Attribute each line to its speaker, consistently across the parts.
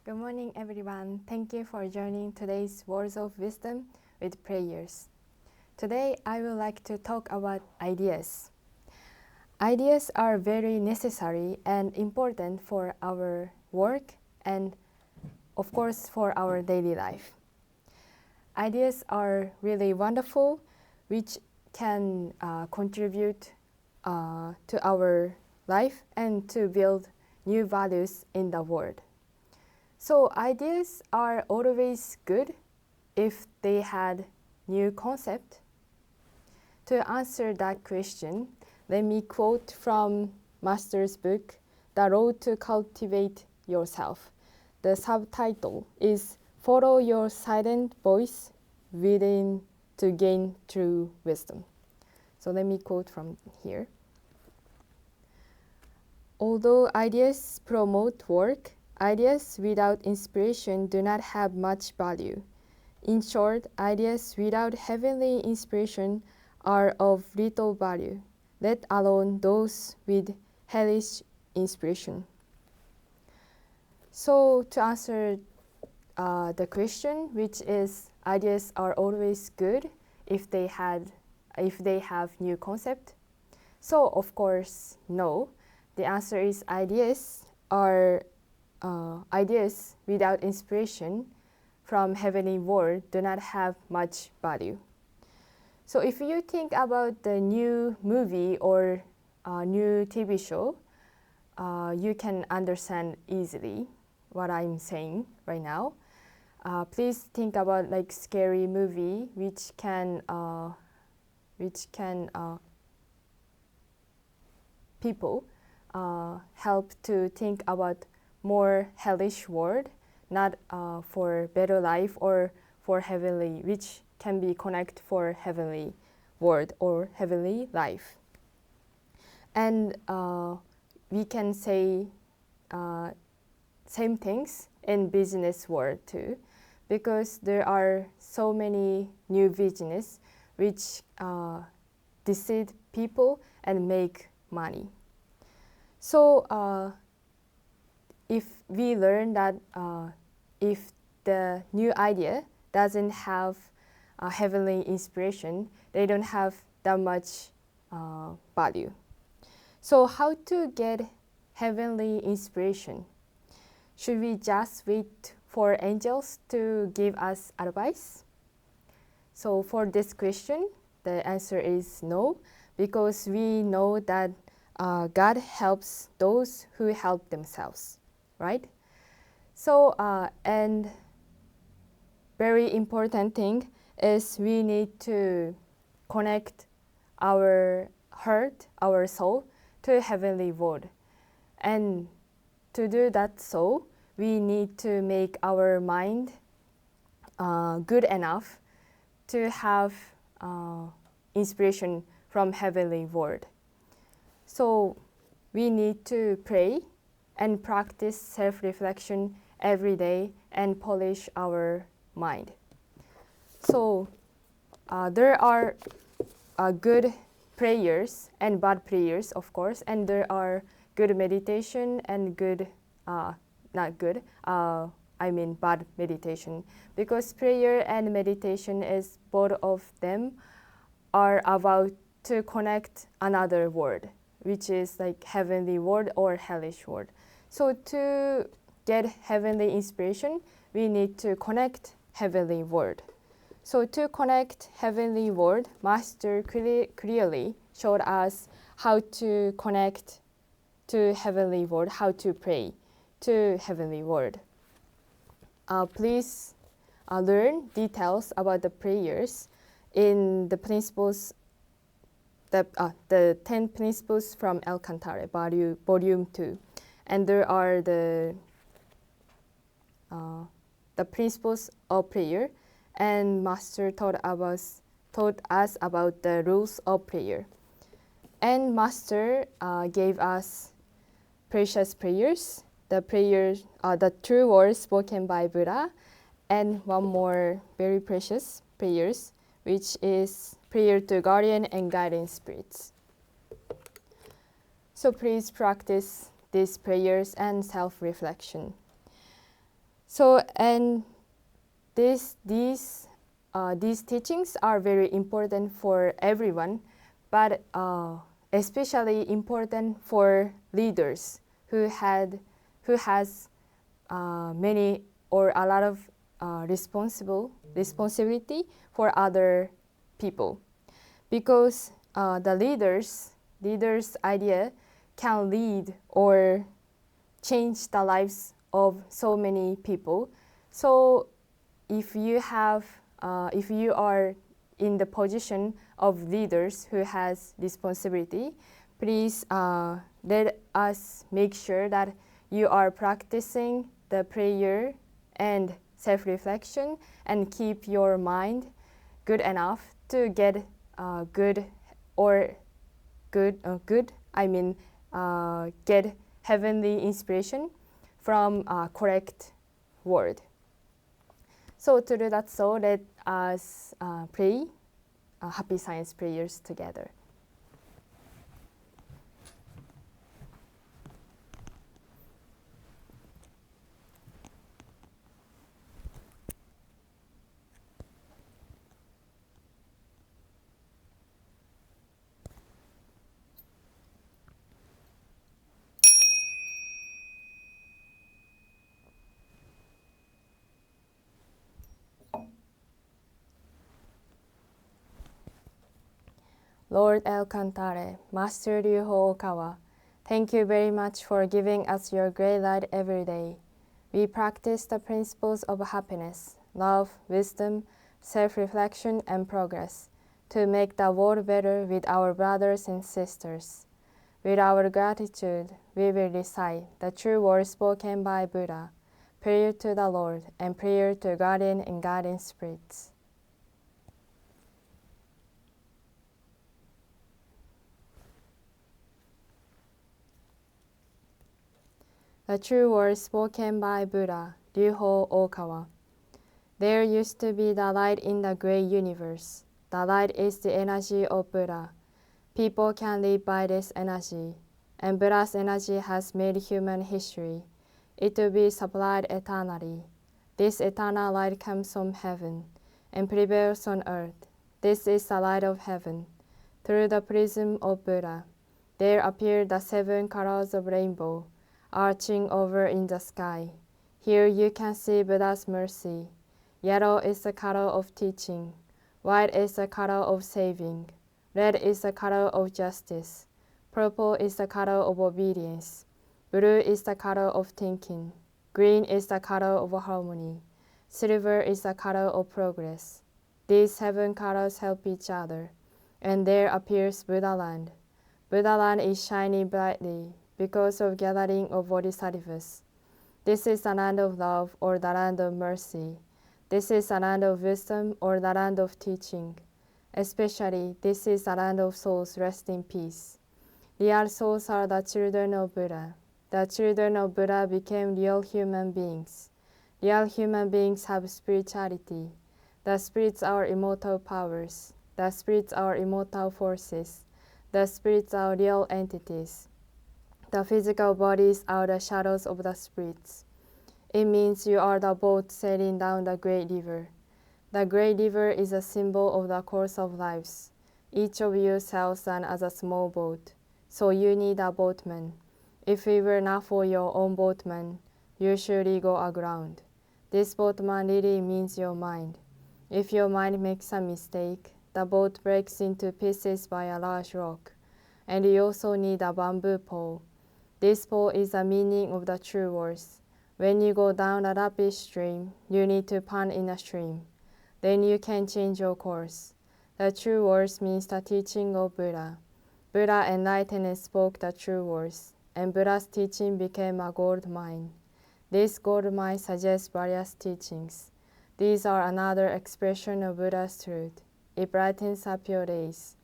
Speaker 1: Good morning, everyone. Thank you for joining today's Words of Wisdom with prayers. Today, I would like to talk about ideas. Ideas are very necessary and important for our work and, of course, for our daily life. Ideas are really wonderful, which can contribute to our life and to build new values in the world. So ideas are always good if they had new concept. To answer that question, let me quote from Master's book, The Road to Cultivate Yourself. The subtitle is Follow Your Silent Voice Within to Gain True Wisdom. So let me quote from here. Although ideas promote work, ideas without inspiration do not have much value. In short, ideas without heavenly inspiration are of little value, let alone those with hellish inspiration. So to answer the question, which is ideas are always good if they have new concept. So of course, no. The answer is ideas without inspiration from heavenly world do not have much value. So if you think about the new movie or new TV show, you can understand easily what I'm saying right now. Please think about like scary movie which can people help to think about more hellish world, not for better life or for heavenly, which can be connect for heavenly world or heavenly life. And we can say same things in business world too, because there are so many new business which deceive people and make money. So if we learn that if the new idea doesn't have heavenly inspiration, they don't have that much value. So how to get heavenly inspiration? Should we just wait for angels to give us advice? So for this question, the answer is no, because we know that God helps those who help themselves, right? So, and very important thing is we need to connect our heart, our soul to heavenly world. And to do that so, we need to make our mind good enough to have inspiration from heavenly world. So we need to pray and practice self-reflection every day and polish our mind. So there are good prayers and bad prayers, of course, and there are good meditation and bad meditation, because prayer and meditation is both of them are about to connect another world, which is like heavenly world or hellish world. So to get heavenly inspiration, we need to connect heavenly world. So to connect heavenly world, Master clearly showed us how to connect to heavenly world, how to pray to heavenly world. Please learn details about the prayers in the principles, the 10 principles from Cantare, volume 2. And there are the principles of prayer, and Master taught us about the rules of prayer. And Master gave us precious prayers, the true words spoken by Buddha, and one more very precious prayers, which is prayer to guardian and guiding spirits. So please practice these prayers and self-reflection. So, and these teachings are very important for everyone, but especially important for leaders who has many or a lot of responsibility for other people, because the leaders idea can lead or change the lives of so many people. So if you are in the position of leaders who has responsibility, please let us make sure that you are practicing the prayer and self-reflection and keep your mind good enough to get get heavenly inspiration from correct word. So to do that, so let us pray happy science prayers together. Lord El Cantare, Master Ryuho Okawa, thank you very much for giving us your great light every day. We practice the principles of happiness, love, wisdom, self-reflection, and progress to make the world better with our brothers and sisters. With our gratitude, we will recite the true words spoken by Buddha, prayer to the Lord, and prayer to guardian and guiding spirits. The true words spoken by Buddha, Ryuho Okawa. There used to be the light in the great universe. The light is the energy of Buddha. People can live by this energy, and Buddha's energy has made human history. It will be supplied eternally. This eternal light comes from heaven and prevails on earth. This is the light of heaven. Through the prism of Buddha, there appear the 7 colors of rainbow, arching over in the sky. Here you can see Buddha's mercy. Yellow is the color of teaching. White is the color of saving. Red is the color of justice. Purple is the color of obedience. Blue is the color of thinking. Green is the color of harmony. Silver is the color of progress. These 7 colors help each other, and there appears Buddha land. Buddha land is shining brightly because of gathering of bodhisattvas. This is the land of love or the land of mercy. This is the land of wisdom or the land of teaching. Especially, this is the land of souls rest in peace. Real souls are the children of Buddha. The children of Buddha became real human beings. Real human beings have spirituality. The spirits are immortal powers. The spirits are immortal forces. The spirits are real entities. The physical bodies are the shadows of the spirits. It means you are the boat sailing down the great river. The great river is a symbol of the course of lives. Each of you sails on as a small boat, so you need a boatman. If it were not for your own boatman, you surely go aground. This boatman really means your mind. If your mind makes a mistake, the boat breaks into pieces by a large rock, and you also need a bamboo pole. This pole is the meaning of the true words. When you go down a rapid stream, you need to pond in a stream. Then you can change your course. The true words means the teaching of Buddha. Buddha enlightened and spoke the true words, and Buddha's teaching became a gold mine. This gold mine suggests various teachings. These are another expression of Buddha's truth. It brightens up your days.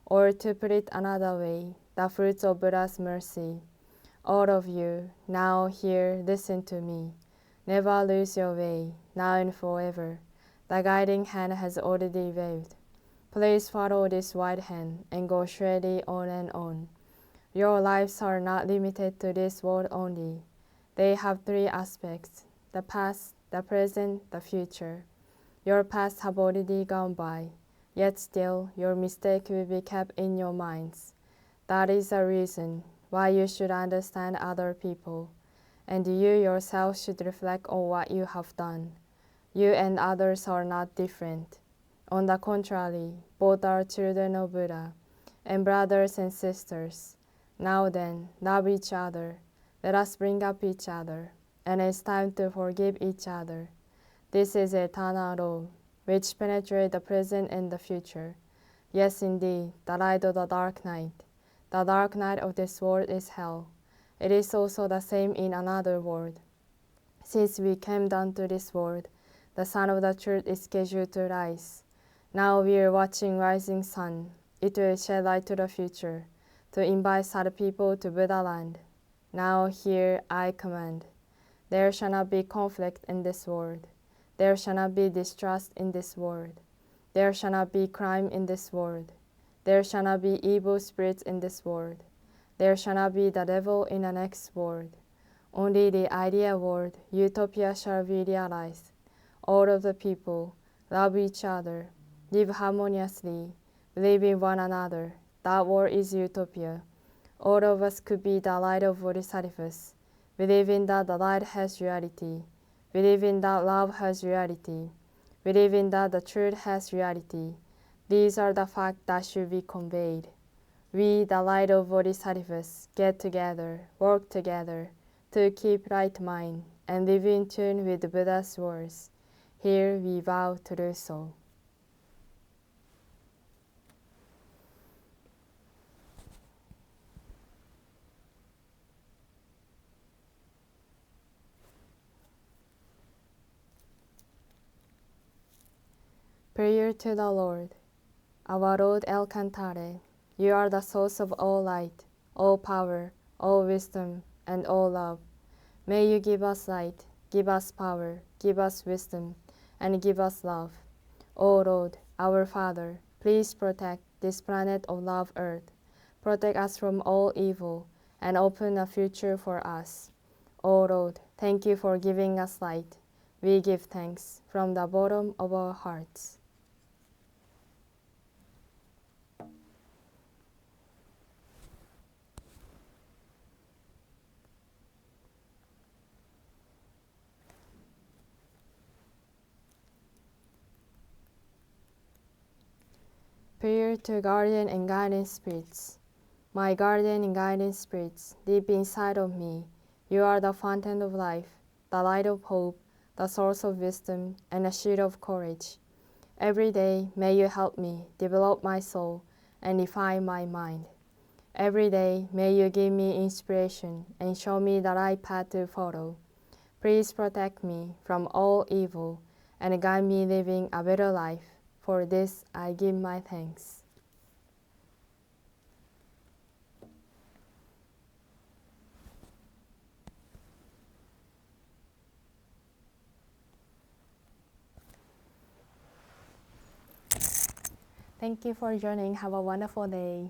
Speaker 1: Or to put it another way, the fruits of Buddha's mercy. All of you, now here, listen to me. Never lose your way, now and forever. The guiding hand has already waved. Please follow this white hand and go steadily on and on. Your lives are not limited to this world only. They have 3 aspects: the past, the present, the future. Your past have already gone by, yet still your mistake will be kept in your minds. That is the reason why you should understand other people, and you yourself should reflect on what you have done. You and others are not different. On the contrary, both are children of Buddha, and brothers and sisters. Now then, love each other. Let us bring up each other, and it's time to forgive each other. This is eternal law, which penetrates the present and the future. Yes, indeed, the light of the dark night. The dark night of this world is hell. It is also the same in another world. Since we came down to this world, the sun of the truth is scheduled to rise. Now we are watching rising sun. It will shed light to the future, to invite sad people to Buddha land. Now here I command. There shall not be conflict in this world. There shall not be distrust in this world. There shall not be crime in this world. There shall not be evil spirits in this world. There shall not be the devil in the next world. Only the ideal world, utopia, shall be realized. All of the people love each other, live harmoniously, believe in one another. That world is utopia. All of us could be the light of bodhisattvas. Believing that the light has reality. Believing that love has reality. Believing that the truth has reality. These are the facts that should be conveyed. We, the light of bodhisattvas, get together, work together, to keep right mind and live in tune with the Buddha's words. Here we vow to do so. Prayer to the Lord. Our Lord El Cantare, you are the source of all light, all power, all wisdom, and all love. May you give us light, give us power, give us wisdom, and give us love. O Lord, our Father, please protect this planet of love earth. Protect us from all evil, and open a future for us. O Lord, thank you for giving us light. We give thanks from the bottom of our hearts. Prayer to guardian and guidance spirits. My guardian and guidance spirits, deep inside of me, you are the fountain of life, the light of hope, the source of wisdom, and a shield of courage. Every day, may you help me develop my soul and refine my mind. Every day, may you give me inspiration and show me the right path to follow. Please protect me from all evil and guide me living a better life. For this, I give my thanks. Thank you for joining. Have a wonderful day.